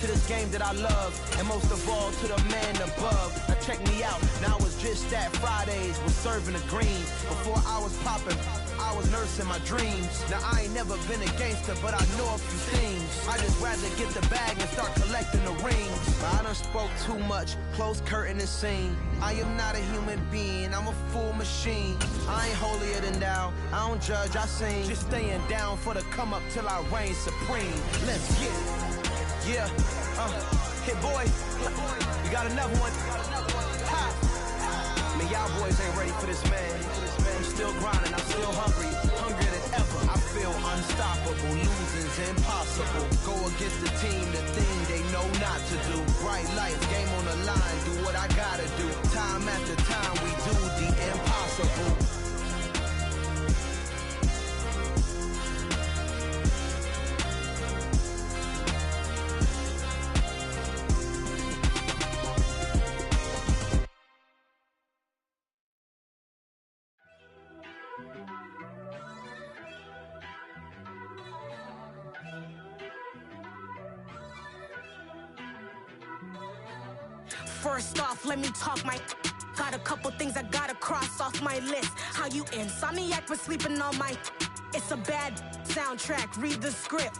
To this game that I love, and most of all to the man above. Now check me out, now it's just that Fridays was serving the green. Before I was popping, I was nursing my dreams. Now I ain't never been a gangster, but I know a few things. I just rather get the bag and start collecting the rings. But I done spoke too much, close curtain and scene. I am not a human being, I'm a full machine. I ain't holier than thou, I don't judge, I sing. Just staying down for the come up till I reign supreme. Let's get it. Yeah, hit boy, you got another one. Ha. Man, y'all boys ain't ready for this, man. I'm still grinding, I'm still hungry, hungrier than ever. I feel unstoppable, losing's impossible. Go against the team, the thing they know not to do. Bright lights, game on the line, do what I gotta do. Time after time, we do the impossible. First off, let me talk my. Got a couple things I gotta cross off my list. How you insomniac for sleeping on my. It's a bad soundtrack, read the script.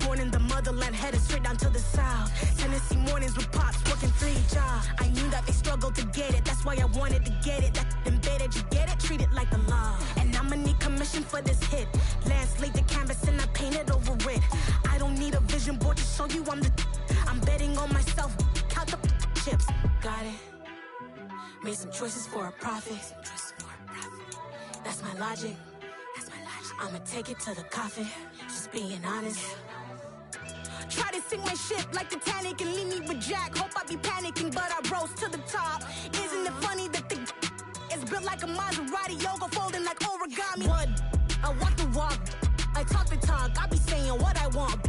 Born in the motherland, headed straight down to the south. Tennessee mornings with pops, working 3 jobs. I knew that they struggled to get it, that's why I wanted to get it. That embedded, you get it, treat it like a law. And I'ma need commission for this hit. Lance laid the canvas and I painted over it. I don't need a vision board to show you I'm betting on myself, count the chips. Got it. Made some choices for a profit. That's my logic. I'ma take it to the coffin. Just being honest. Try to sink my ship like Titanic and leave me with Jack. Hope I be panicking, but I rose to the top. Isn't it funny that the is built like a Maserati, yoga folding like origami? What? I walk the walk. I talk the talk. I be saying what I want.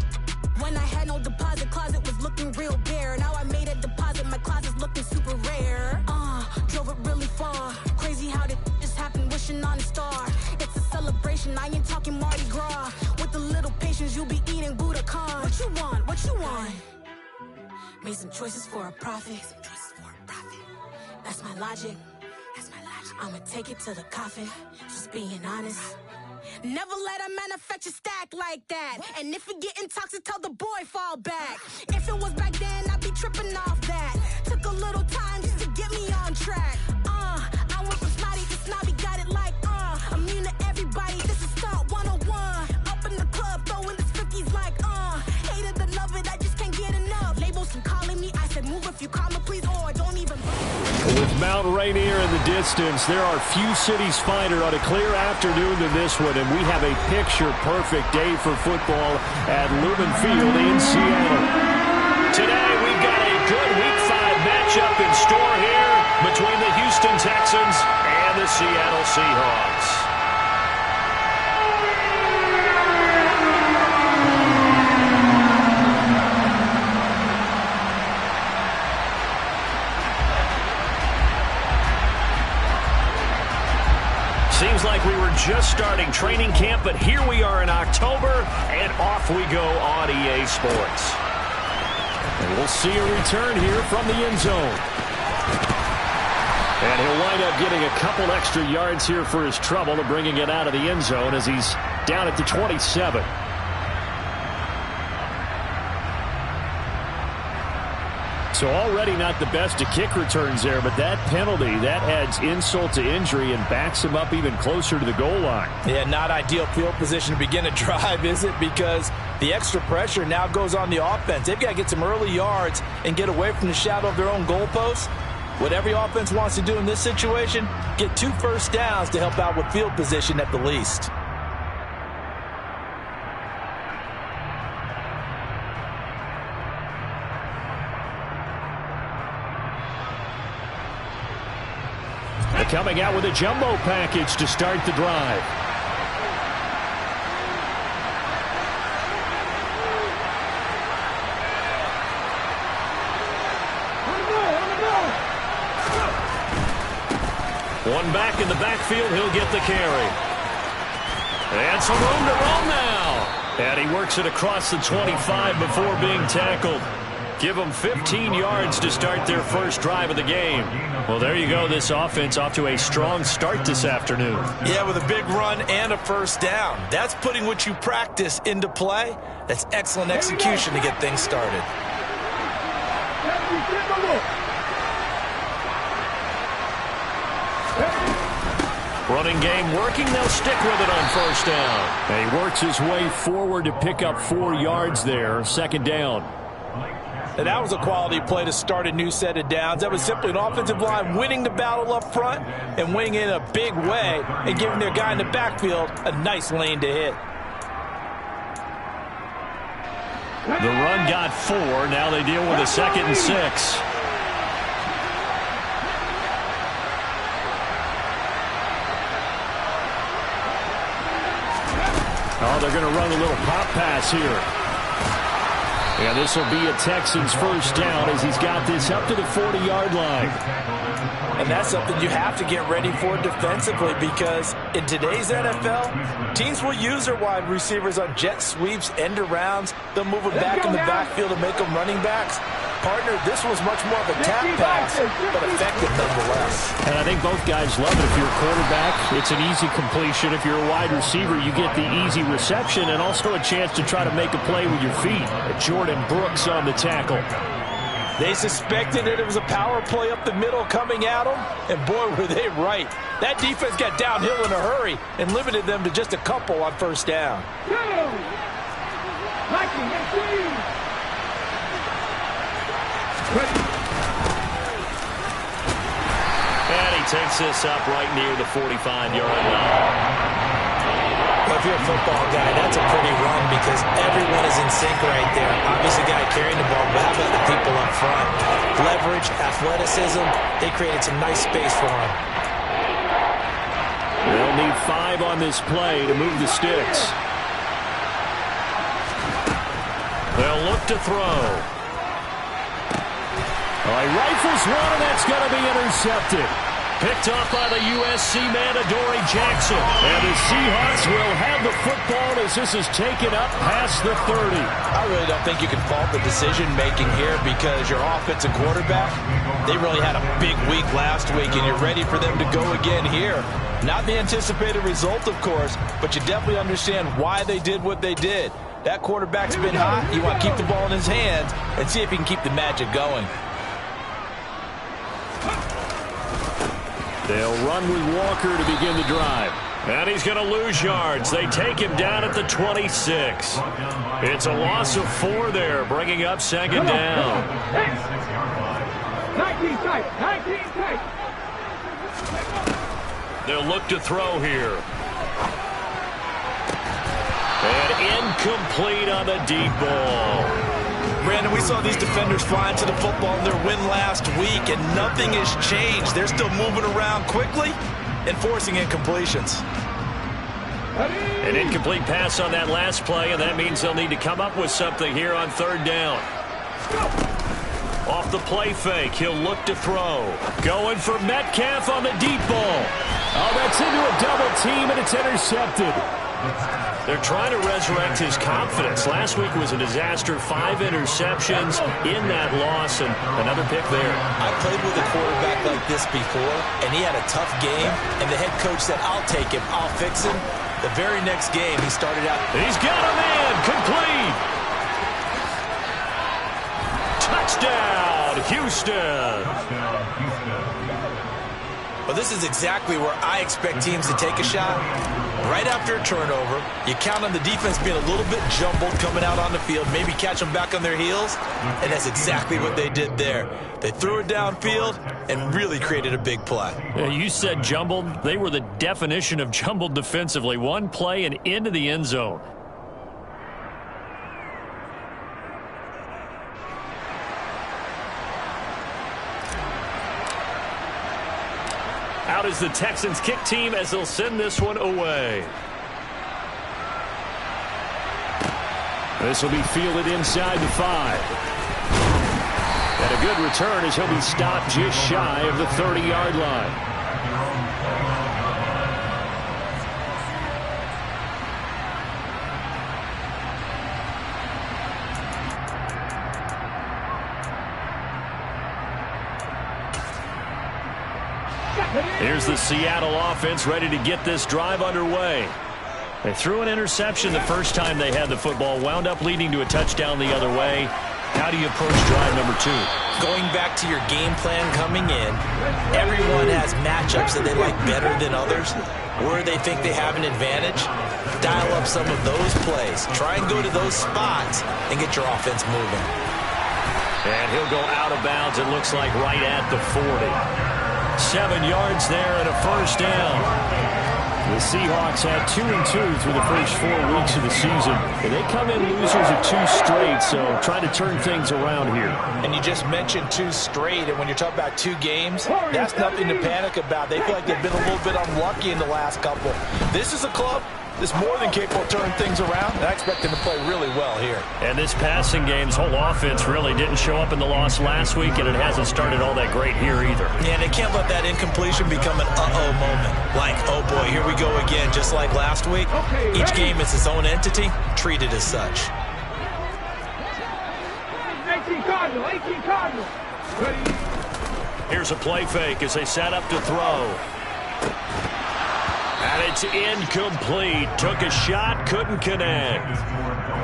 When I had no deposit, closet was looking real bare. Now I made a deposit, my closet's looking super rare. Drove it really far. Crazy how did just happen, wishing on a star. It's a celebration, I ain't talking Mardi Gras. With a little patience, you'll be eating Budokan. What you want? What you want? Made some choices for a profit. That's my logic. I'ma take it to the coffin. Just being honest. Never let a manufacture stack like that. And if it getting toxic, tell the boy fall back. If it was back then, I'd be tripping off that. Took a little time just to get me on track. I went from snotty to snobby, got it like immune to everybody, this is Stunt 101. Up in the club, throwing this 50s like hate it or love it, I just can't get enough. Labels from calling me, I said move if you call me please, or don't even. With Mount Rainier in the distance, there are few cities finer on a clear afternoon than this one, and we have a picture-perfect day for football at Lumen Field in Seattle. Today, we've got a good Week 5 matchup in store here between the Houston Texans and the Seattle Seahawks. Seems like we were just starting training camp, but here we are in October, and off we go on EA Sports. And we'll see a return here from the end zone. And he'll wind up getting a couple extra yards here for his trouble of bringing it out of the end zone as he's down at the 27. So already not the best of kick returns there, but that penalty, that adds insult to injury and backs him up even closer to the goal line. Yeah, not ideal field position to begin a drive, is it? Because the extra pressure now goes on the offense. They've got to get some early yards and get away from the shadow of their own goalposts. What every offense wants to do in this situation, get 2 first downs to help out with field position at the least. Coming out with a jumbo package to start the drive. One back in the backfield, he'll get the carry. And some room to roam now. And he works it across the 25 before being tackled. Give them 15 yards to start their first drive of the game. Well, there you go. This offense off to a strong start this afternoon. Yeah, with a big run and a first down. That's putting what you practice into play. That's excellent execution to get things started. Running game working. They'll stick with it on first down. And he works his way forward to pick up 4 yards there. Second down. And that was a quality play to start a new set of downs. That was simply an offensive line winning the battle up front and winning in a big way and giving their guy in the backfield a nice lane to hit. The run got 4. Now they deal with a 2nd and 6. Oh, they're going to run a little pop pass here. And this will be a Texans first down as he's got this up to the 40-yard line. And that's something you have to get ready for defensively, because in today's NFL, teams will use their wide receivers on jet sweeps, end arounds. They'll move them back in the backfield to make them running backs. Partner, this was much more of a tap pass, but effective nonetheless. And I think both guys love it. If you're a quarterback, it's an easy completion. If you're a wide receiver, you get the easy reception and also a chance to try to make a play with your feet. Jordan Brooks on the tackle. They suspected that it was a power play up the middle coming at them, and boy, were they right. That defense got downhill in a hurry and limited them to just a couple on first down. And he takes this up right near the 45-yard line. Well, if you're a football guy, that's a pretty run because everyone is in sync right there. Obviously, the guy carrying the ball, but how about the people up front? Leverage, athleticism, they created some nice space for him. They'll need 5 on this play to move the sticks. They'll look to throw. He rifles one, and that's going to be intercepted. Picked off by the USC man, Adoree Jackson. And the Seahawks will have the football as this is taken up past the 30. I really don't think you can fault the decision-making here because your offensive quarterback, they really had a big week last week, and you're ready for them to go again here. Not the anticipated result, of course, but you definitely understand why they did what they did. That quarterback's been hot. You want to keep the ball in his hands and see if he can keep the magic going. They'll run with Walker to begin the drive. And he's going to lose yards. They take him down at the 26. It's a loss of 4 there, bringing up second down. 19 tight. They'll look to throw here. And incomplete on the deep ball. Brandon, we saw these defenders flying to the football in their win last week, and nothing has changed. They're still moving around quickly and forcing incompletions. An incomplete pass on that last play, and that means they'll need to come up with something here on third down. Off the play fake, he'll look to throw. Going for Metcalf on the deep ball. Oh, that's into a double team, and it's intercepted. They're trying to resurrect his confidence. Last week was a disaster. 5 interceptions in that loss, and another pick there. I played with a quarterback like this before, and he had a tough game, and the head coach said, I'll take him, I'll fix him. The very next game, he started out. He's got a man, complete. Touchdown, Houston. Well, this is exactly where I expect teams to take a shot. Right after a turnover, you count on the defense being a little bit jumbled coming out on the field, maybe catch them back on their heels, and that's exactly what they did there. They threw it downfield and really created a big play. Yeah, you said jumbled. They were the definition of jumbled defensively. One play and into the end zone. Out is the Texans kick team as they'll send this one away. This will be fielded inside the 5. And a good return as he'll be stopped just shy of the 30-yard line. Here's the Seattle offense ready to get this drive underway. They threw an interception the first time they had the football, wound up leading to a touchdown the other way. How do you approach drive number 2? Going back to your game plan coming in, everyone has matchups that they like better than others, where they think they have an advantage. Dial up some of those plays. Try and go to those spots and get your offense moving. And he'll go out of bounds, it looks like, right at the 40. 7 yards there and a first down. The Seahawks had 2-2 through the first 4 weeks of the season. They come in losers of 2 straight, so trying to turn things around here. And you just mentioned 2 straight, and when you're talking about 2 games, that's nothing to panic about. They feel like they've been a little bit unlucky in the last couple. This is a club that's more than capable of turning things around, and I expect them to play really well here. And this passing game's whole offense really didn't show up in the loss last week, and it hasn't started all that great here either. Yeah, they can't let that incompletion become an uh-oh moment. Like, oh boy, here we go again, just like last week. Each game is its own entity, treated as such. 18 Cardinal. Here's a play fake as they set up to throw. And it's incomplete. Took a shot, couldn't connect.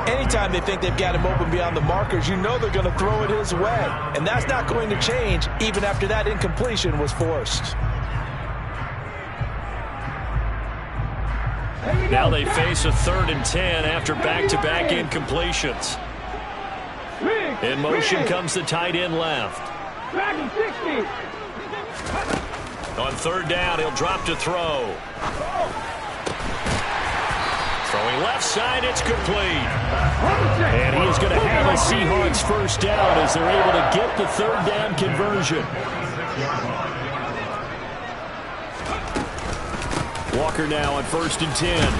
Anytime they think they've got him open beyond the markers, you know they're going to throw it his way. And that's not going to change even after that incompletion was forced. Now they face a 3rd and 10 after back-to-back incompletions. In motion comes the tight end left. On 3rd down, he'll drop to throw. Throwing left side, it's complete. And he is going to have a Seahawks first down as they're able to get the 3rd down conversion. Walker now on 1st and 10.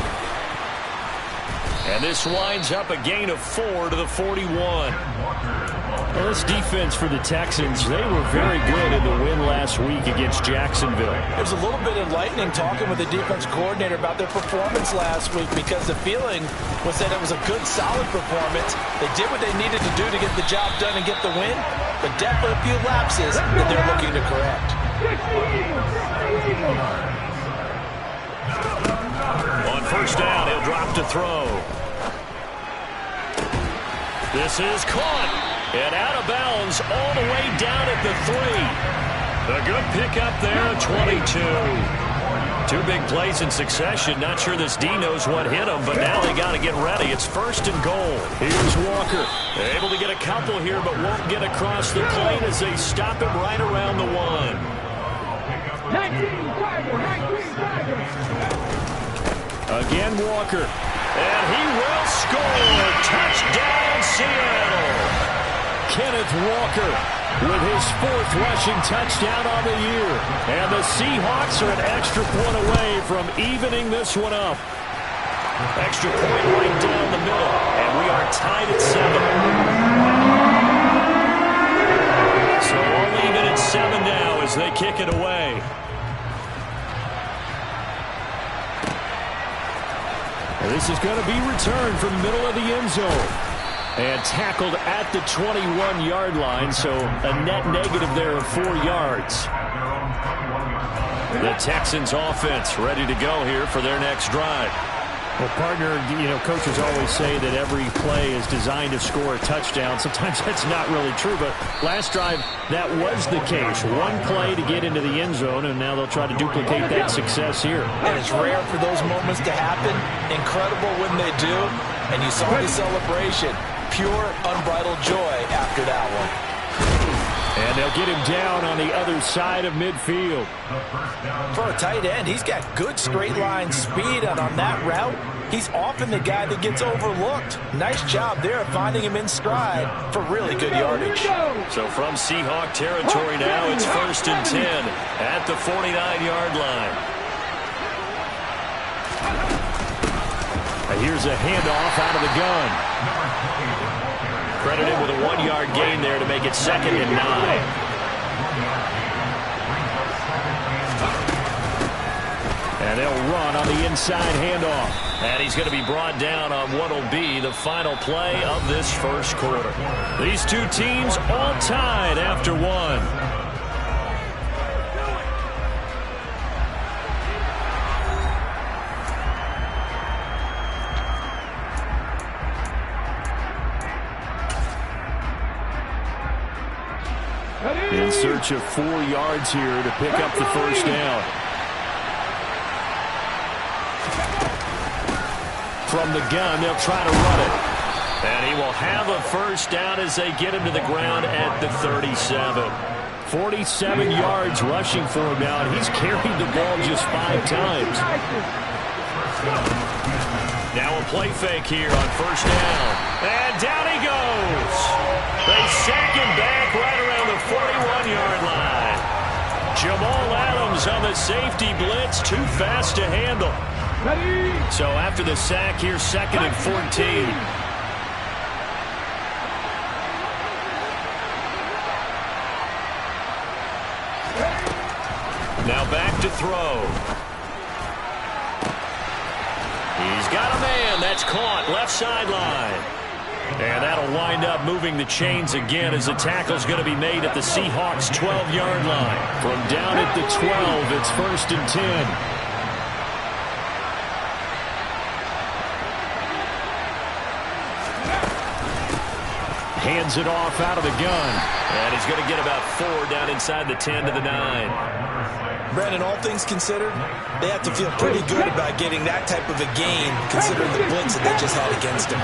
And this winds up a gain of 4 to the 41. Well, this defense for the Texans, they were very good in the win last week against Jacksonville. It was a little bit enlightening talking with the defense coordinator about their performance last week, because the feeling was that it was a good, solid performance. They did what they needed to do to get the job done and get the win, but definitely a few lapses that they're looking to correct. On 1st down, he'll drop to throw. This is caught. And out of bounds all the way down at the 3. A good pickup there at 22. 2 big plays in succession. Not sure this D knows what hit him, but now they got to get ready. It's 1st and goal. Here's Walker. Able to get a couple here, but won't get across the plate as they stop him right around the 1. Again, Walker. And he will score. Touchdown, Seattle. Kenneth Walker with his 4th rushing touchdown on the year. And the Seahawks are an extra point away from evening this one up. Extra point right down the middle. And we are tied at 7. So all even at 7 now as they kick it away. And this is going to be returned from the middle of the end zone. And tackled at the 21-yard line, so a net negative there of 4 yards. The Texans offense ready to go here for their next drive. Well, partner, coaches always say that every play is designed to score a touchdown. Sometimes that's not really true, but last drive, that was the case. 1 play to get into the end zone, and now they'll try to duplicate that success here. And it's rare for those moments to happen. Incredible when they do. And you saw the celebration. Pure, unbridled joy after that one. And they'll get him down on the other side of midfield. For a tight end, he's got good straight line speed, and on that route, he's often the guy that gets overlooked. Nice job there finding him in stride for really good yardage. So from Seahawk territory now, it's 1st and 10 at the 49-yard line. And here's a handoff out of the gun. Credited with a 1-yard gain there to make it 2nd and 9. And they'll run on the inside handoff. And he's going to be brought down on what will be the final play of this first quarter. These 2 teams all tied after 1. In search of 4 yards here to pick up the first down. From the gun, they'll try to run it. And he will have a first down as they get him to the ground at the 37. 47 yards rushing for him now, and he's carried the ball just 5 times. Now a play fake here on first down. And down he goes. They sack him back right around the 41-yard line. Jamal Adams on the safety blitz, too fast to handle. So after the sack here, 2nd and 14. Now back to throw. He's got a man. That's caught. Left sideline. And that'll wind up moving the chains again as the tackle's going to be made at the Seahawks' 12-yard line. From down at the 12, it's 1st and 10. Hands it off out of the gun. And he's going to get about 4 down inside the 10 to the 9. Brandon, all things considered, they have to feel pretty good about getting that type of a gain considering the blitz that they just had against him.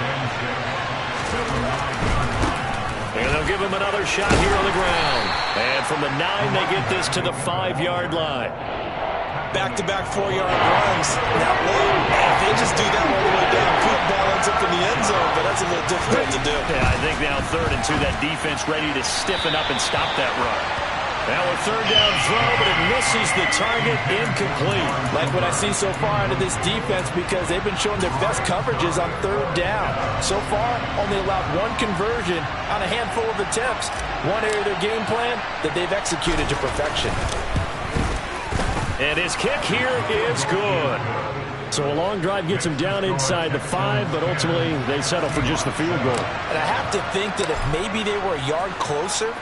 And they'll give him another shot here on the ground. And from the 9, they get this to the 5-yard line. Back-to-back 4-yard runs. Now, if they just do that all the way down, put ball ends up in the end zone, but that's a little difficult to do. Yeah, I think now 3rd and 2, that defense ready to stiffen up and stop that run. Now a 3rd down throw, but it misses the target, incomplete. Like what I see so far out of this defense because they've been showing their best coverages on 3rd down. So far, only allowed 1 conversion on a handful of attempts. One area of their game plan that they've executed to perfection. And his kick here is good. So a long drive gets him down inside the 5, but ultimately they settle for just the field goal. And I have to think that if maybe they were a yard closer,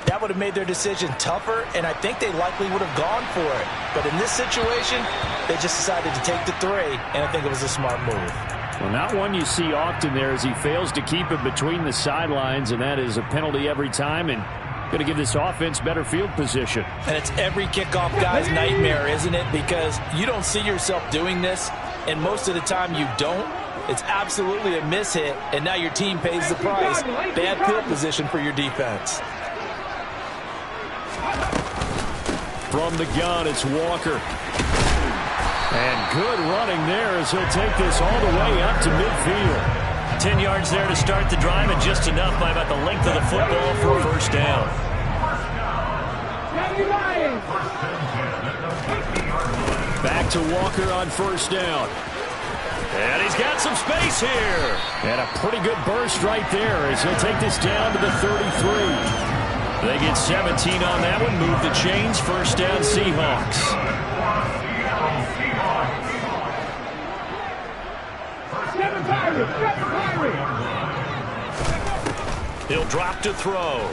that would have made their decision tougher, and I think they likely would have gone for it. But in this situation, they just decided to take the 3, and I think it was a smart move. Well, not one you see often there as he fails to keep it between the sidelines, and that is a penalty every time, and going to give this offense better field position. And it's every kickoff guy's nightmare, isn't it? Because you don't see yourself doing this, and most of the time you don't. It's absolutely a mishit, and now your team pays the price. Bad field position for your defense. From the gun, it's Walker. And good running there as he'll take this all the way up to midfield. 10 yards there to start the drive, and just enough by about the length of the football for a first down. Back to Walker on first down. And he's got some space here. And a pretty good burst right there as he'll take this down to the 33. They get 17 on that one, move the chains, first down Seahawks. He'll drop to throw.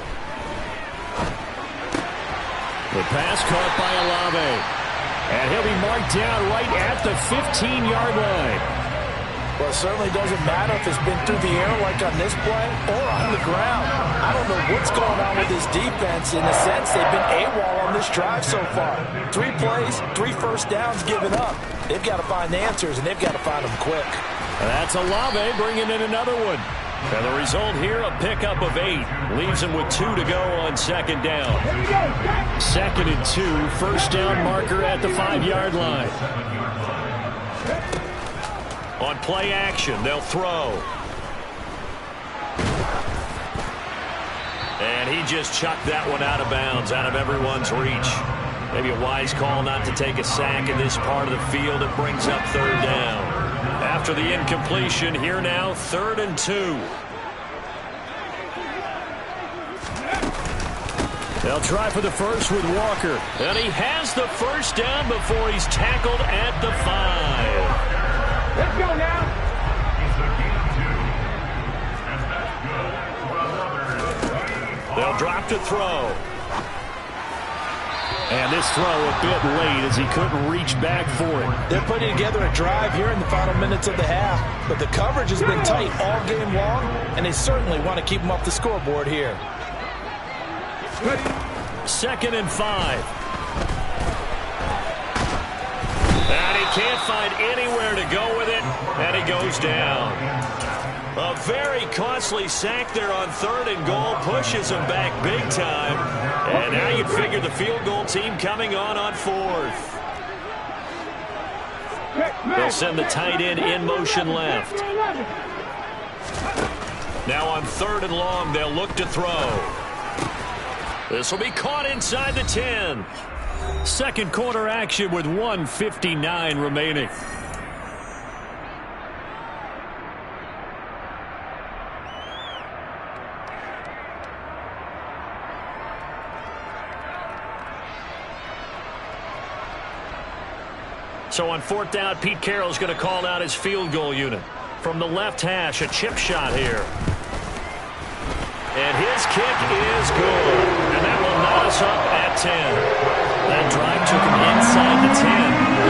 The pass caught by Olave. And he'll be marked down right at the 15-yard line. Well, it certainly doesn't matter if it's been through the air like on this play or on the ground. I don't know what's going on with this defense. In a sense, they've been AWOL on this drive so far. 3 plays, 3 first downs given up. They've got to find answers, and they've got to find them quick. That's Olave bringing in another one. And the result here, a pickup of 8. Leaves him with 2 to go on second down. 2nd and 2, first down marker at the 5-yard line. On play action, they'll throw. And he just chucked that one out of bounds, out of everyone's reach. Maybe a wise call not to take a sack in this part of the field. It brings up 3rd down. After the incompletion, here now, 3rd and 2. They'll try for the first with Walker. And he has the first down before he's tackled at the 5. Let's go now. They'll drop to throw. And this throw a bit late as he couldn't reach back for it. They're putting together a drive here in the final minutes of the half. But the coverage has been tight all game long, and they certainly want to keep them off the scoreboard here. 2nd and 5. And he can't find anywhere to go with it, and he goes down. A very costly sack there on 3rd and goal, pushes him back big time. And now you'd figure the field goal team coming on 4th. They'll send the tight end in motion left. Now on 3rd and long, they'll look to throw. This will be caught inside the 10. Second quarter action with 1:59 remaining. So on 4th down, Pete Carroll's going to call out his field goal unit. From the left hash, a chip shot here. And his kick is good. And that will knot us up at 10. That drive took him inside the 10.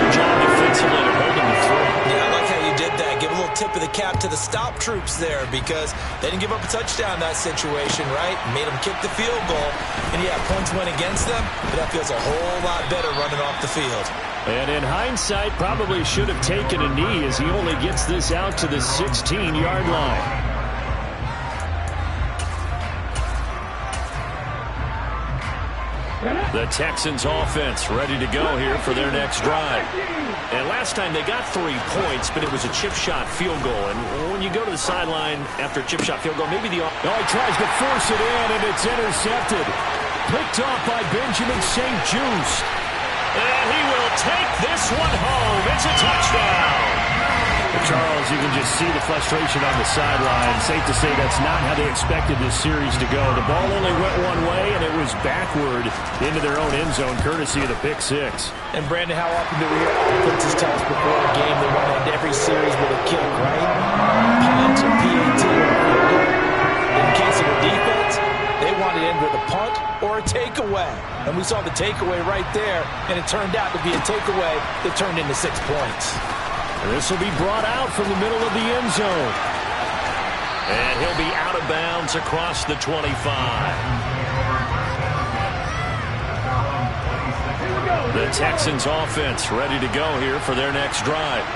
Good job defensively to hold him to 3. Yeah, I like how you did that. Give a little tip of the cap to the stop troops there because they didn't give up a touchdown in that situation, right? Made them kick the field goal. And yeah, points went against them, but that feels a whole lot better running off the field. And in hindsight, probably should have taken a knee as he only gets this out to the 16-yard line. The Texans offense ready to go here for their next drive. And last time they got 3 points, but it was a chip shot field goal. And when you go to the sideline after a chip shot field goal, maybe he tries to force it in, and it's intercepted. Picked off by Benjamin St. Juste. And he will take this one home. It's a touchdown. Charles, you can just see the frustration on the sideline. Safe to say that's not how they expected this series to go. The ball only went one way, and it was backward into their own end zone, courtesy of the pick 6. And, Brandon, how often do we hear offenses tell us before a game they want to end every series with a kick, right? Punt or PAT or field goal. In case of a defense, they want to end with a punt or a takeaway. And we saw the takeaway right there, and it turned out to be a takeaway that turned into 6 points. This will be brought out from the middle of the end zone. And he'll be out of bounds across the 25. The Texans offense ready to go here for their next drive.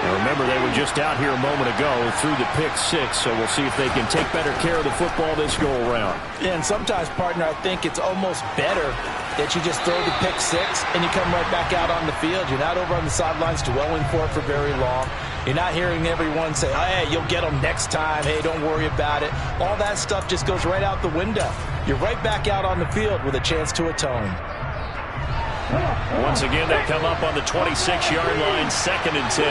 Now remember, they were just out here a moment ago through the pick 6, so we'll see if they can take better care of the football this go-around. Yeah, and sometimes, partner, I think it's almost better that you just throw the pick 6 and you come right back out on the field. You're not over on the sidelines dwelling for it for very long. You're not hearing everyone say, oh, hey, you'll get them next time. Hey, don't worry about it. All that stuff just goes right out the window. You're right back out on the field with a chance to atone. Once again, they come up on the 26-yard line, 2nd and 10.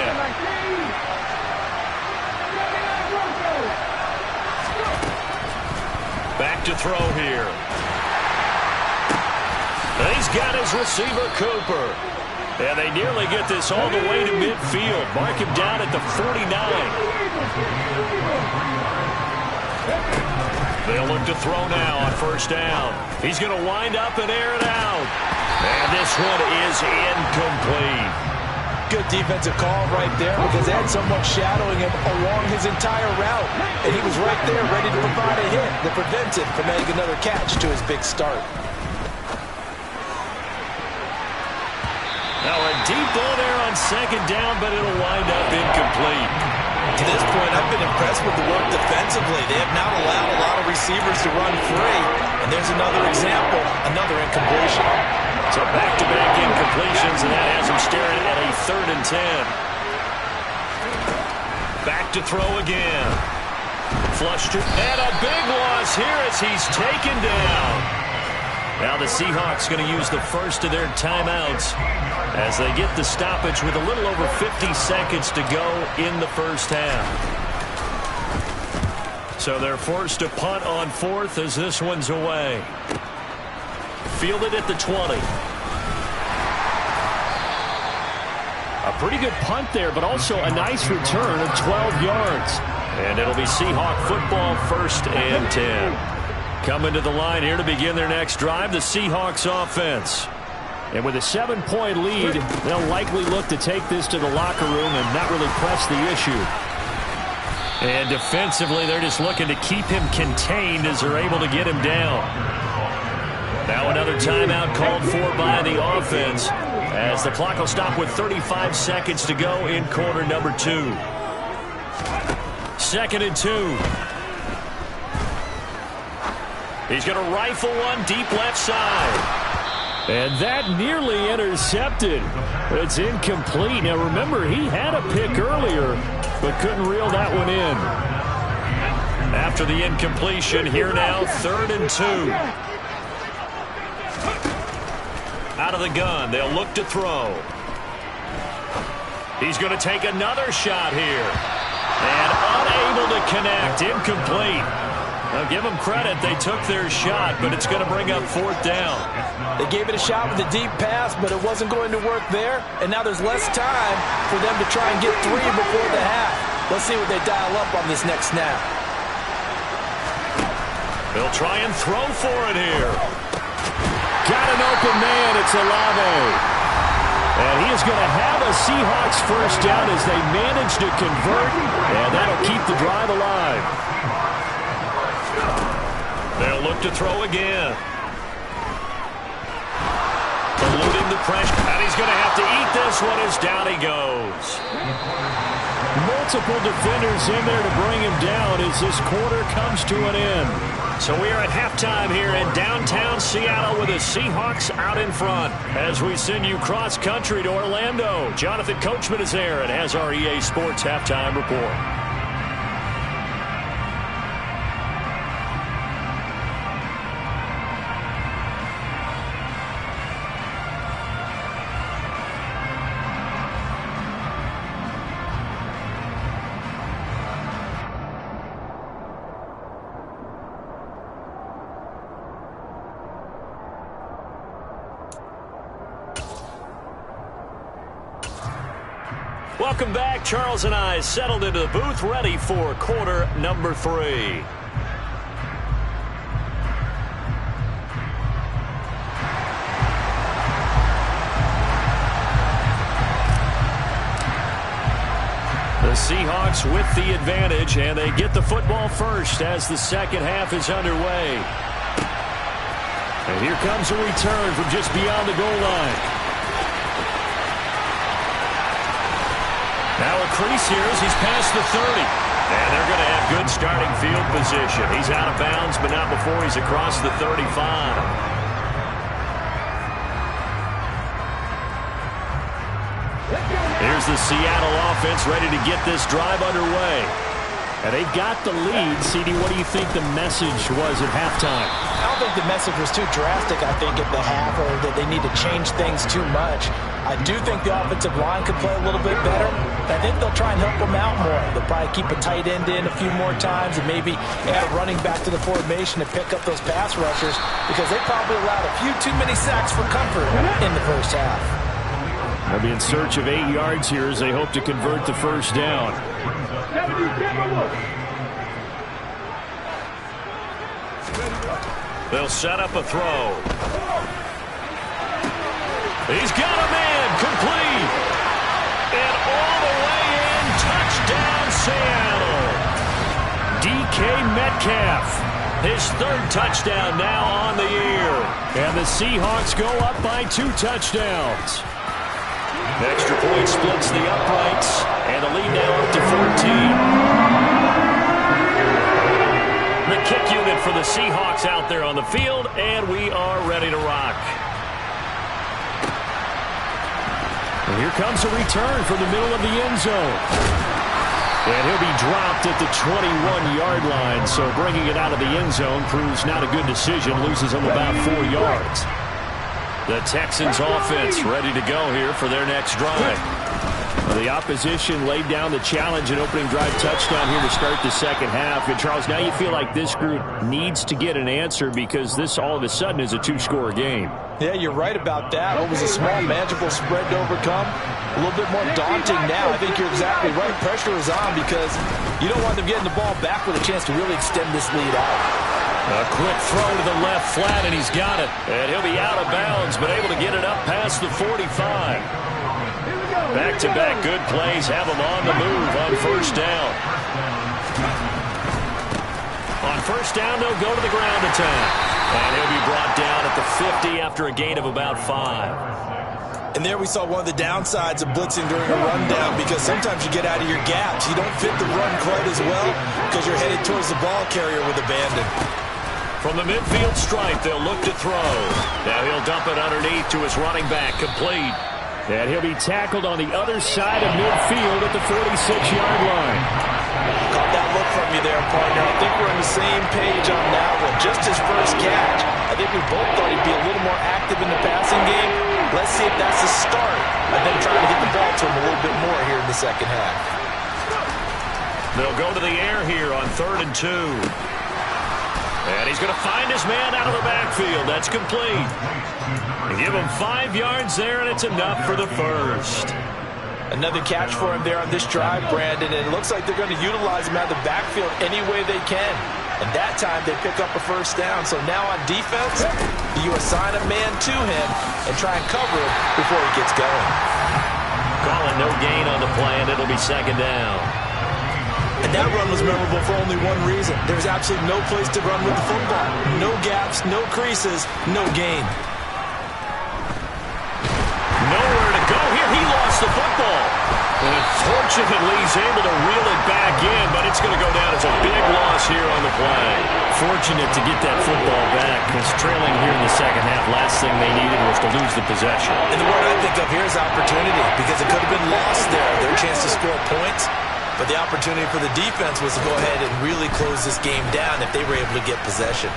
Back to throw here. He's got his receiver, Cooper. And they nearly get this all the way to midfield. Mark him down at the 49. They'll look to throw now on 1st down. He's going to wind up and air it out. And this one is incomplete. Good defensive call right there because they had someone shadowing him along his entire route. And he was right there ready to provide a hit that prevented from adding another catch to his big start. Now a deep ball there on 2nd down, but it'll wind up incomplete. To this point, I've been impressed with the work defensively. They have not allowed a lot of receivers to run free. And there's another example, another incompletion. So back-to-back incompletions, and that has him staring at a 3rd and 10. Back to throw again. Flush to, and a big loss here as he's taken down. Now the Seahawks going to use the first of their timeouts as they get the stoppage with a little over 50 seconds to go in the first half. So they're forced to punt on 4th as this one's away. Fielded at the 20. A pretty good punt there, but also a nice return of 12 yards. And it'll be Seahawk football, 1st and 10. Coming to the line here to begin their next drive, the Seahawks offense. And with a 7-point lead, they'll likely look to take this to the locker room and not really press the issue. And defensively, they're just looking to keep him contained as they're able to get him down. Now another timeout called for by the offense as the clock will stop with 35 seconds to go in quarter number 2. 2nd and 2. He's going to rifle one deep left side. And that nearly intercepted. It's incomplete. Now remember, he had a pick earlier, but couldn't reel that one in. After the incompletion, here now, 3rd and 2. Out of the gun, they'll look to throw. He's going to take another shot here. And unable to connect, incomplete. Now give them credit, they took their shot, but it's going to bring up 4th down. They gave it a shot with a deep pass, but it wasn't going to work there. And now there's less time for them to try and get 3 before the half. Let's see what they dial up on this next snap. They'll try and throw for it here. Got an open man, it's Olave. And he is going to have a Seahawks first down as they manage to convert, and that'll keep the drive alive. They'll look to throw again. Eluding the pressure, and he's going to have to eat this one as down he goes. Multiple defenders in there to bring him down as this quarter comes to an end. So we are at halftime here in downtown Seattle with the Seahawks out in front. As we send you cross-country to Orlando, Jonathan Coachman is there and has our EA Sports halftime report. Welcome back. Charles and I settled into the booth, ready for quarter number 3. The Seahawks with the advantage, and they get the football first as the second half is underway. And here comes a return from just beyond the goal line. Now a crease here as he's past the 30. And they're going to have good starting field position. He's out of bounds, but not before he's across the 35. Here's the Seattle offense ready to get this drive underway. And they've got the lead. CD, what do you think the message was at halftime? I don't think the message was too drastic, I think, at the half, or that they need to change things too much. I do think the offensive line could play a little bit better. I think they'll try and help them out more. They'll probably keep a tight end in a few more times and maybe add a running back to the formation to pick up those pass rushers because they probably allowed a few too many sacks for comfort in the first half. They'll be in search of 8 yards here as they hope to convert the first down. They'll set up a throw. He's got a man, complete. And all the way in, touchdown Seattle. DK Metcalf, his 3rd touchdown now on the year. And the Seahawks go up by 2 touchdowns. Extra point splits the uprights, and the lead now up to 14. The kick unit for the Seahawks out there on the field, and we are ready to rock. And here comes a return from the middle of the end zone. And he'll be dropped at the 21-yard line, so bringing it out of the end zone proves not a good decision, loses him about 4 yards. The Texans offense ready to go here for their next drive. The opposition laid down the challenge and opening drive touchdown here to start the second half. And, Charles, now you feel like this group needs to get an answer because this all of a sudden is a 2-score game. Yeah, you're right about that. What was a small, manageable spread to overcome? A little bit more daunting now. I think you're exactly right. Pressure is on because you don't want them getting the ball back with a chance to really extend this lead out. A quick throw to the left flat, and he's got it. And he'll be out of bounds, but able to get it up past the 45. Back-to-back good plays have him on the move on first down. On first down, they'll go to the ground attack. And he'll be brought down at at the 50 after a gain of about 5. And there we saw one of the downsides of blitzing during a rundown, because sometimes you get out of your gaps. You don't fit the run quite as well because you're headed towards the ball carrier with abandon. From the midfield stripe, they'll look to throw. Now he'll dump it underneath to his running back, complete. And he'll be tackled on the other side of midfield at the 46-yard line. Caught that look from you there, partner. I think we're on the same page on that one. Just his first catch. I think we both thought he'd be a little more active in the passing game. Let's see if that's the start of them trying to get the ball to him a little bit more here in the second half. They'll go to the air here on 3rd and 2. And he's going to find his man out of the backfield. That's complete. They give him 5 yards there, and it's enough for the first. Another catch for him there on this drive, Brandon, and it looks like they're going to utilize him out of the backfield any way they can. And that time they pick up a first down. So now on defense, you assign a man to him and try and cover him before he gets going. Calling no gain on the play, and it'll be 2nd down. And that run was memorable for only one reason. There's absolutely no place to run with the football. No gaps, no creases, no gain. Nowhere to go here. He lost the football. And fortunately, he's able to reel it back in, but it's going to go down as a big loss here on the play. Fortunate to get that football back, because trailing here in the second half, last thing they needed was to lose the possession. And the word I think of here is opportunity, because it could have been lost there. Their chance to score points. But the opportunity for the defense was to go ahead and really close this game down if they were able to get possession.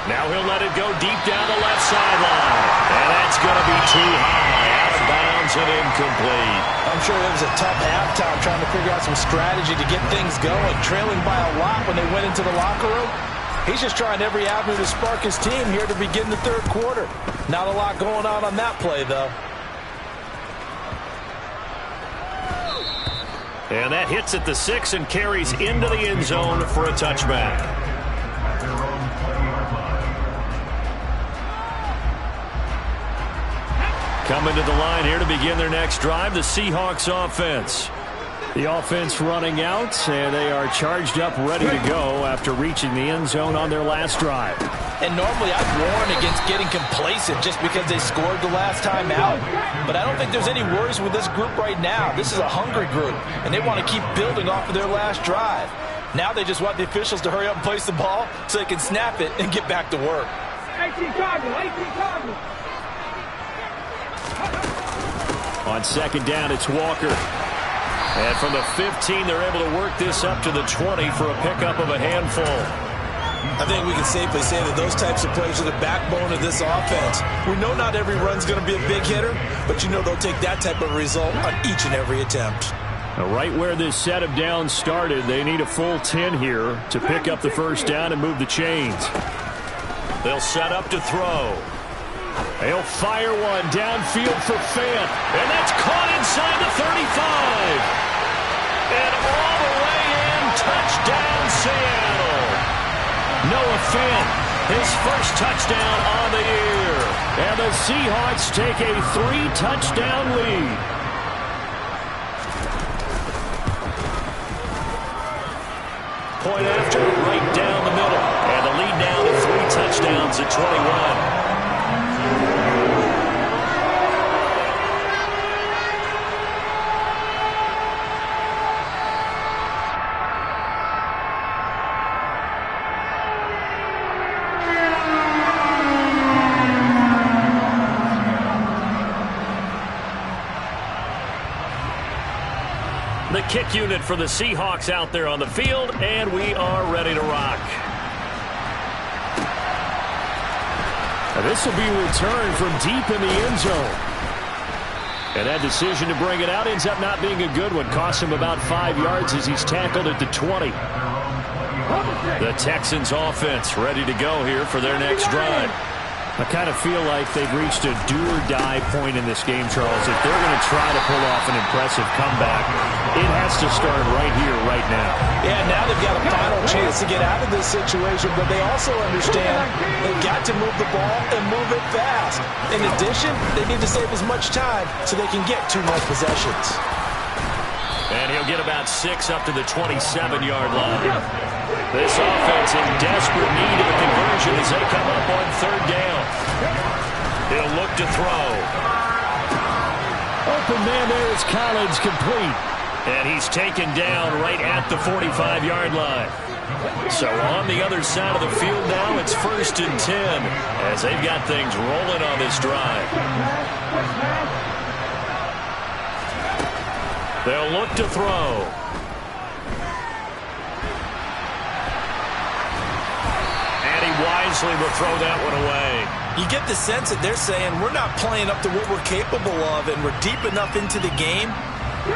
Now he'll let it go deep down the left sideline. And that's going to be too high. Out of bounds and incomplete. I'm sure it was a tough halftime trying to figure out some strategy to get things going. Trailing by a lot when they went into the locker room. He's just trying every avenue to spark his team here to begin the 3rd quarter. Not a lot going on that play, though. And that hits at the 6 and carries into the end zone for a touchback. Coming to the line here to begin their next drive, the Seahawks offense. The offense running out, and they are charged up, ready to go after reaching the end zone on their last drive. And normally I'd warn against getting complacent just because they scored the last time out. But I don't think there's any worries with this group right now. This is a hungry group, and they want to keep building off of their last drive. Now they just want the officials to hurry up and place the ball so they can snap it and get back to work. 18 Cardinal, 18 Cardinal. On 2nd down, it's Walker. And from the 15, they're able to work this up to the 20 for a pickup of a handful. I think we can safely say that those types of plays are the backbone of this offense. We know not every run's going to be a big hitter, but you know they'll take that type of result on each and every attempt. Now, right where this set of downs started, they need a full 10 here to pick up the first down and move the chains. They'll set up to throw. They'll fire one downfield for Fant, and that's caught inside the 35. And all the way in, touchdown Seattle. Noah Fant, his first touchdown on the year. And the Seahawks take a 3-touchdown lead. Point after, right down the middle. And the lead now to 3 touchdowns at 21. The kick unit for the Seahawks out there on the field, and we are ready to rock. Now this will be returned from deep in the end zone. And that decision to bring it out ends up not being a good one. Costs him about 5 yards as he's tackled at the 20. The Texans offense ready to go here for their next drive. I kind of feel like they've reached a do-or-die point in this game, Charles. If they're going to try to pull off an impressive comeback, it has to start right here, right now. Yeah, now they've got a final chance to get out of this situation, but they also understand they've got to move the ball and move it fast. In addition, they need to save as much time so they can get 2 more possessions. And he'll get about 6 up to the 27-yard line. This offense in desperate need of a conversion as they come up on third down. He'll look to throw. Open man there is Collins, complete. And he's taken down right at the 45-yard line. So on the other side of the field now, it's 1st and 10 as they've got things rolling on this drive. They'll look to throw. And he wisely will throw that one away. You get the sense that they're saying we're not playing up to what we're capable of, and we're deep enough into the game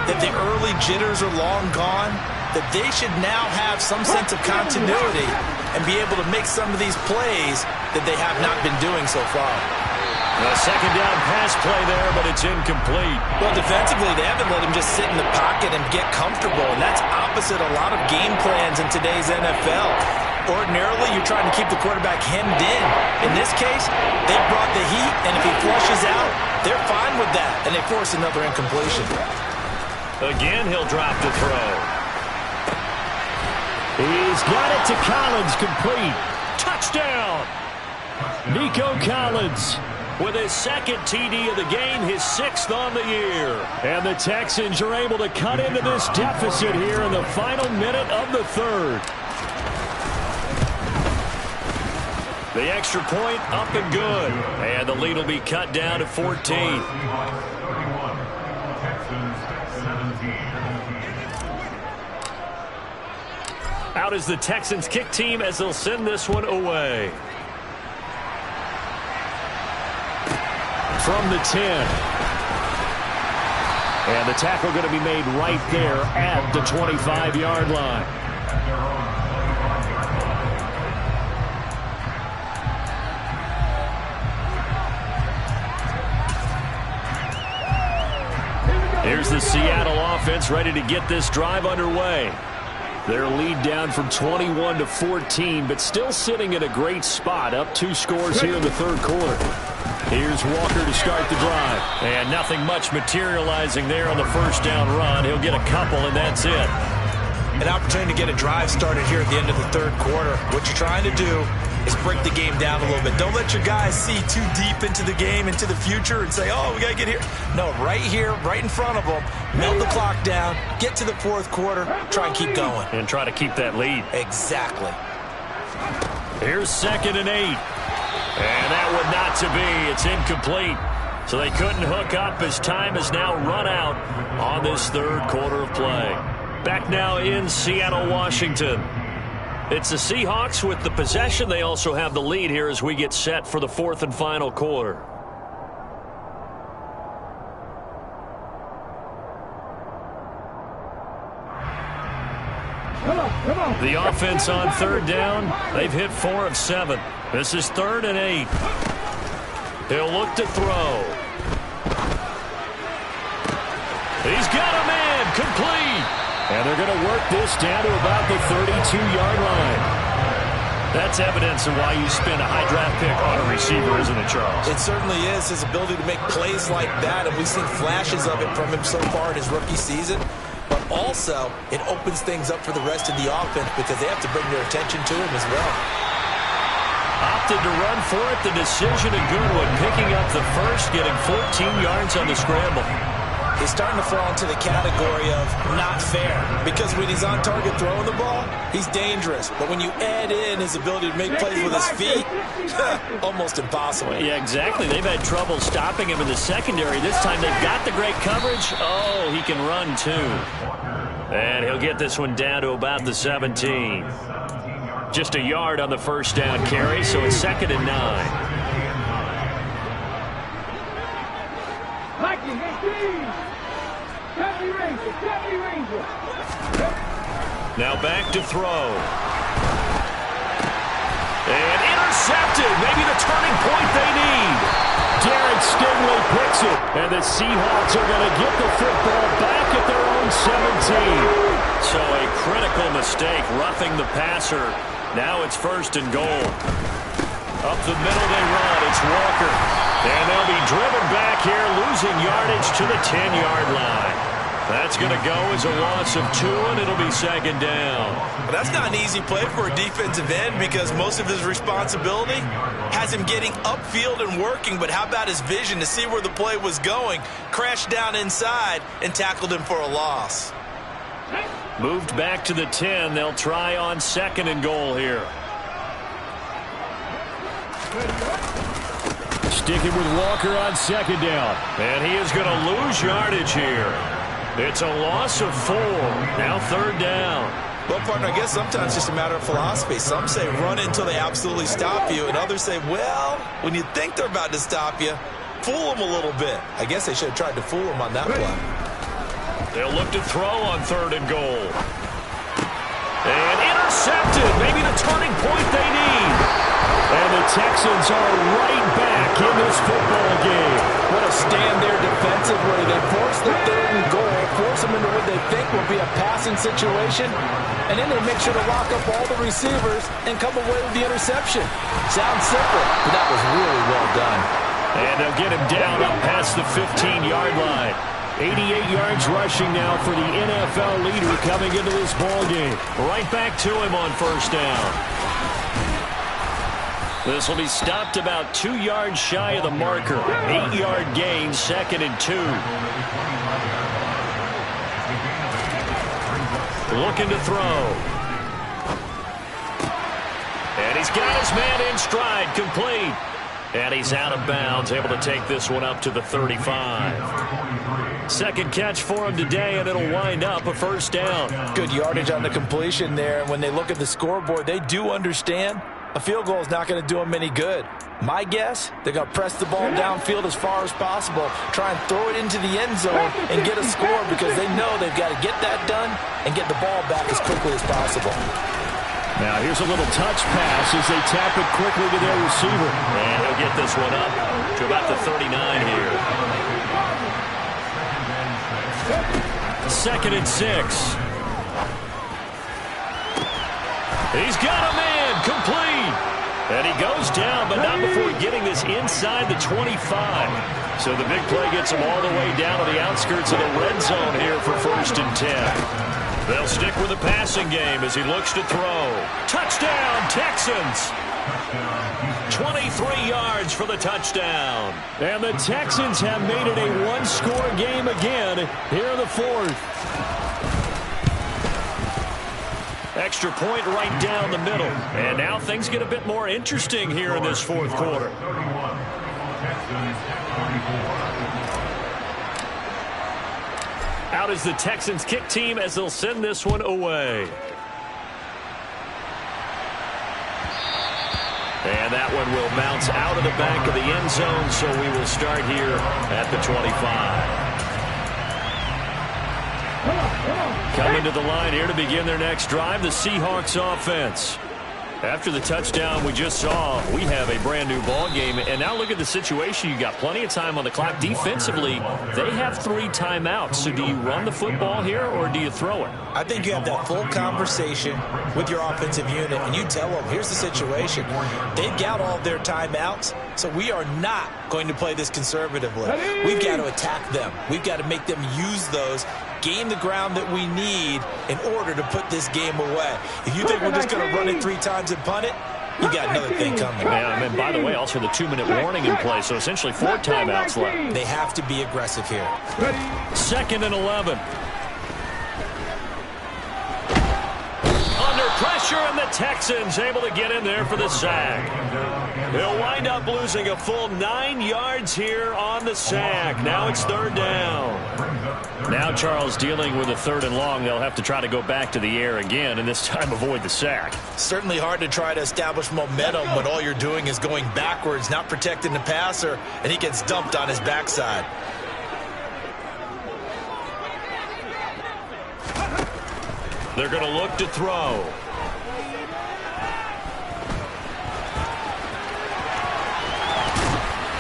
that the early jitters are long gone, that they should now have some sense of continuity and be able to make some of these plays that they have not been doing so far. A second down pass play there, but it's incomplete. Well, defensively, they haven't let him just sit in the pocket and get comfortable, and that's opposite a lot of game plans in today's NFL. Ordinarily, you're trying to keep the quarterback hemmed in. In this case, they brought the heat, and if he flushes out, they're fine with that, and they force another incompletion. Again, he'll drop to throw. He's got it to Collins, complete. Touchdown! Nico Collins with his second TD of the game, his 6th on the year. And the Texans are able to cut into this deficit here in the final minute of the third. The extra point up and good. And the lead will be cut down to 14. Out is the Texans kick team as they'll send this one away. From the 10. And the tackle going to be made right there at the 25-yard line. Here's the Seattle offense ready to get this drive underway. Their lead down from 21 to 14, but still sitting in a great spot, up 2 scores here in the third quarter. Here's Walker to start the drive. And nothing much materializing there on the first down run. He'll get a couple, and that's it. An opportunity to get a drive started here at the end of the third quarter. What you're trying to do is break the game down a little bit. Don't let your guys see too deep into the game, into the future, and say, oh, we got to get here. No, right here, right in front of them, melt the clock down, get to the fourth quarter, try and keep going. And try to keep that lead. Exactly. Here's 2nd and 8. And that one not to be. It's incomplete. So they couldn't hook up as time has now run out on this third quarter of play. Back now in Seattle, Washington. It's the Seahawks with the possession. They also have the lead here as we get set for the 4th and final quarter. Come on. The offense on third down, they've hit 4 of 7. This is 3rd and 8. He'll look to throw. He's got a man, complete. And they're going to work this down to about the 32-yard line. That's evidence of why you spend a high draft pick on a receiver, isn't it, Charles? It certainly is, his ability to make plays like that, and we've seen flashes of it from him so far in his rookie season. But also, it opens things up for the rest of the offense because they have to bring their attention to him as well. Opted to run for it, the decision a good one, picking up the first, getting 14 yards on the scramble. He's starting to fall into the category of not fair because when he's on target throwing the ball, he's dangerous. But when you add in his ability to make plays with his feet, almost impossible. Yeah, exactly. They've had trouble stopping him in the secondary. This time they've got the great coverage. Oh, he can run too. And he'll get this one down to about the 17. Just a yard on the first down carry, so it's 2nd and 9. Now back to throw. And intercepted. Maybe the turning point they need. Derek Stingley picks it. And the Seahawks are going to get the football back at their own 17. So a critical mistake, roughing the passer. Now it's 1st and goal. Up the middle they run. It's Walker. And they'll be driven back here, losing yardage to the 10-yard line. That's going to go as a loss of 2, and it'll be second down. Well, that's not an easy play for a defensive end because most of his responsibility has him getting upfield and working, but how about his vision to see where the play was going, crashed down inside, and tackled him for a loss. Moved back to the 10. They'll try on 2nd and goal here. Sticking with Walker on 2nd down. And he is going to lose yardage here. It's a loss of 4. Now 3rd down. Well, partner, I guess sometimes it's just a matter of philosophy. Some say run until they absolutely stop you, and others say, well, when you think they're about to stop you, fool them a little bit. I guess they should have tried to fool them on that play. They'll look to throw on 3rd and goal. And intercepted. Maybe the turning point they need. And the Texans are right back in this football game. What a stand there defensively. They force the 3rd and goal, force them into what they think will be a passing situation, and then they make sure to lock up all the receivers and come away with the interception. Sounds simple, but that was really well done. And they'll get him down up past the 15-yard line. 88 yards rushing now for the NFL leader coming into this ball game. Right back to him on 1st down. This will be stopped about 2 yards shy of the marker. 8-yard gain, 2nd and 2. Looking to throw. And he's got his man in stride, complete. And he's out of bounds, able to take this one up to the 35. Second catch for him today, and it'll wind up a 1st down. Good yardage on the completion there. And when they look at the scoreboard, they do understand a field goal is not going to do them any good. My guess, they're going to press the ball downfield as far as possible, try and throw it into the end zone and get a score because they know they've got to get that done and get the ball back as quickly as possible. Now here's a little touch pass as they tap it quickly to their receiver. And he'll get this one up to about the 39 here. 2nd and 6. He's got a man, complete. And he goes down, but not before getting this inside the 25. So the big play gets him all the way down to the outskirts of the red zone here for 1st and 10. They'll stick with the passing game as he looks to throw. Touchdown, Texans! 23 yards for the touchdown. And the Texans have made it a one-score game again here in the 4th. Extra point right down the middle. And now things get a bit more interesting here in this 4th quarter. Out is the Texans kick team as they'll send this one away. And that one will bounce out of the back of the end zone, so we will start here at the 25. Coming to the line here to begin their next drive, the Seahawks offense. After the touchdown we just saw, we have a brand new ball game. And now look at the situation. You got plenty of time on the clock. Defensively, they have 3 timeouts. So do you run the football here or do you throw it? I think you have that full conversation with your offensive unit, and you tell them, here's the situation. They've got all of their timeouts, so we are not going to play this conservatively. We've got to attack them. We've got to make them use those, gain the ground that we need in order to put this game away. If you think we're just going to run it 3 times and punt it, you got another thing coming. Yeah, and by the way, also the 2-minute warning in play, so essentially 4 timeouts left. They have to be aggressive here. 2nd and 11. Under pressure, and the Texans able to get in there for the sack. They'll wind up losing a full 9 yards here on the sack. Now it's 3rd down. Now Charles dealing with a 3rd and long. They'll have to try to go back to the air again, and this time avoid the sack. Certainly hard to try to establish momentum when all you're doing is going backwards, not protecting the passer, and he gets dumped on his backside. They're going to look to throw.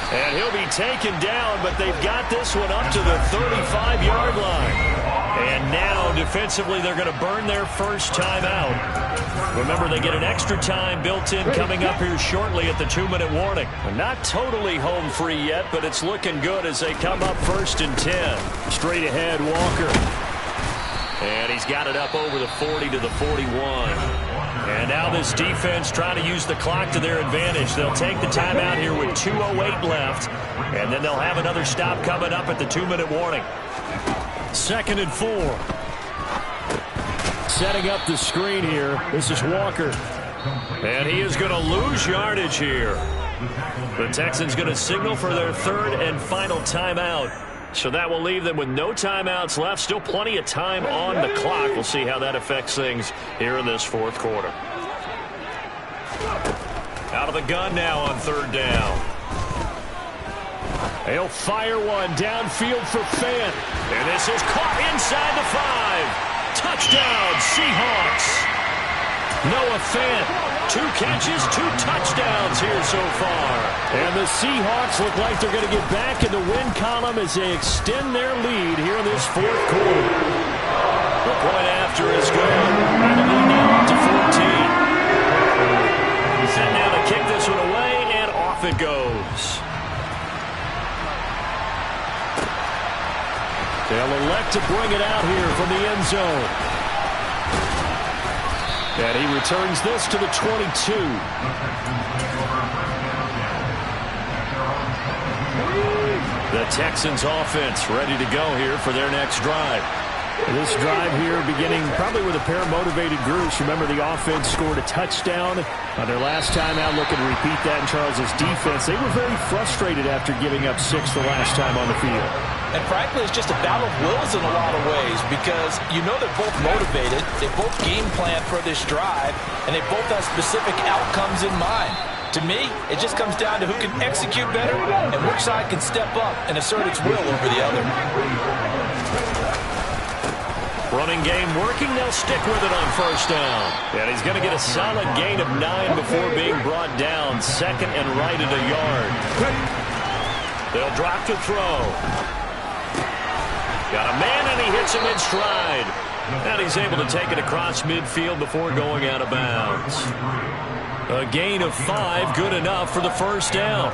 And he'll be taken down, but they've got this one up to the 35-yard line. And now, defensively, they're going to burn their first timeout. Remember, they get an extra time built in coming up here shortly at the 2-minute warning. Not totally home free yet, but it's looking good as they come up 1st and 10. Straight ahead, Walker. And he's got it up over the 40 to the 41. And now this defense trying to use the clock to their advantage. They'll take the timeout here with 2:08 left. And then they'll have another stop coming up at the 2-minute warning. 2nd and 4. Setting up the screen here. This is Walker. And he is going to lose yardage here. The Texans going to signal for their 3rd and final timeout. So that will leave them with no timeouts left. Still plenty of time on the clock. We'll see how that affects things here in this 4th quarter. Out of the gun now on 3rd down. He'll fire one downfield for Fant. And this is caught inside the 5. Touchdown, Seahawks. Noah Fant, 2 catches, 2 touchdowns here so far. And the Seahawks look like they're going to get back in the win column as they extend their lead here in this 4th quarter. The point after is good. And the lead now up to 14. Set now to kick this one away, and off it goes. They'll elect to bring it out here from the end zone. And he returns this to the 22. The Texans offense ready to go here for their next drive. This drive here beginning probably with a pair of motivated groups. Remember, the offense scored a touchdown on their last time out. Looking to repeat that in Charles's defense. They were very frustrated after giving up 6 the last time on the field. And frankly, it's just a battle of wills in a lot of ways because you know they're both motivated. They both game plan for this drive, and they both have specific outcomes in mind. To me, it just comes down to who can execute better and which side can step up and assert its will over the other. Running game working. They'll stick with it on 1st down. And he's going to get a solid gain of 9 before being brought down. 2nd and right at a yard. They'll drop to throw. Got a man, and he hits him in stride. And he's able to take it across midfield before going out of bounds. A gain of 5, good enough for the 1st down.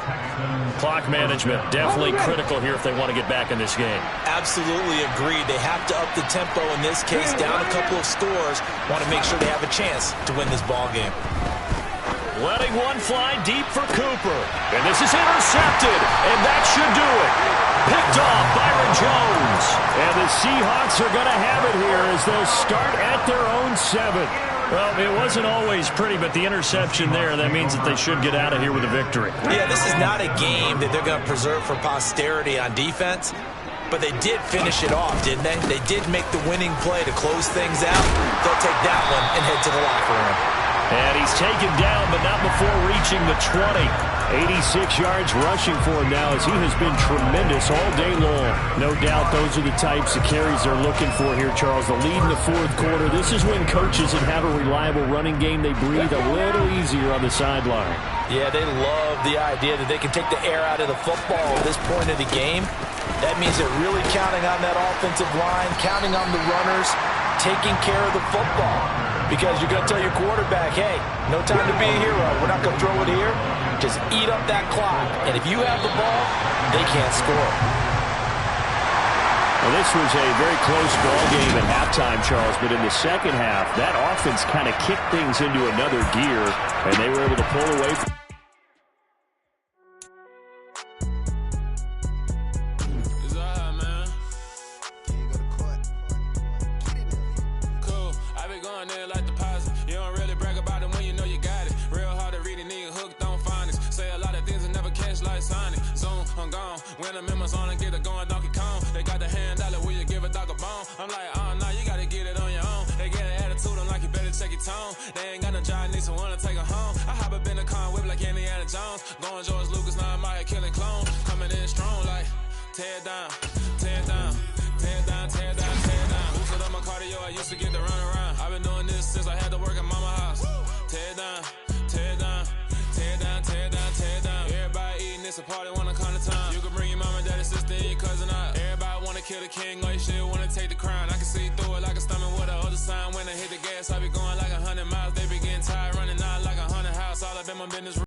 Clock management definitely critical here if they want to get back in this game. Absolutely agreed. They have to up the tempo in this case, down a couple of scores. Want to make sure they have a chance to win this ball game. Letting one fly deep for Cooper. And this is intercepted, and that should do it. Picked off Byron Jones. And the Seahawks are going to have it here as they'll start at their own 7. Well, it wasn't always pretty, but the interception there, that means that they should get out of here with a victory. Yeah, this is not a game that they're going to preserve for posterity on defense, but they did finish it off, didn't they? They did make the winning play to close things out. They'll take that one and head to the locker room. And he's taken down, but not before reaching the 20. 86 yards rushing for him now as he has been tremendous all day long. No doubt those are the types of carries they're looking for here, Charles. The lead in the 4th quarter. This is when coaches that have a reliable running game, they breathe a little easier on the sideline. Yeah, they love the idea that they can take the air out of the football at this point of the game. That means they're really counting on that offensive line, counting on the runners, taking care of the football. Because you're going to tell your quarterback, hey, no time to be a hero. We're not going to throw it here. Just eat up that clock. And if you have the ball, they can't score. Well, this was a very close ball game at halftime, Charles. But in the second half, that offense kind of kicked things into another gear. And they were able to pull away from when the members on and get it going Donkey Kong. They got the hand dollar, will you give a dog a bone? I'm like, oh, no, you gotta get it on your own. They get an attitude, I'm like, you better check your tone. They ain't got no job, need someone to take her home. I hop up in the car and whip like Indiana Jones. Going George Lucas, now I'm out here killing clone. Coming in strong like, tear down, tear down, tear down, tear down, tear down. Boosted up my cardio, I used to get to run around. I've been doing this since I had to work at mama house. Tear down, tear down, tear down, tear down, tear down. Everybody eating, it's a party, wanna come to time. You can bring your mama, daddy, sister, and your cousin out. Everybody wanna kill the king, like shit, wanna take the crown. I can see business.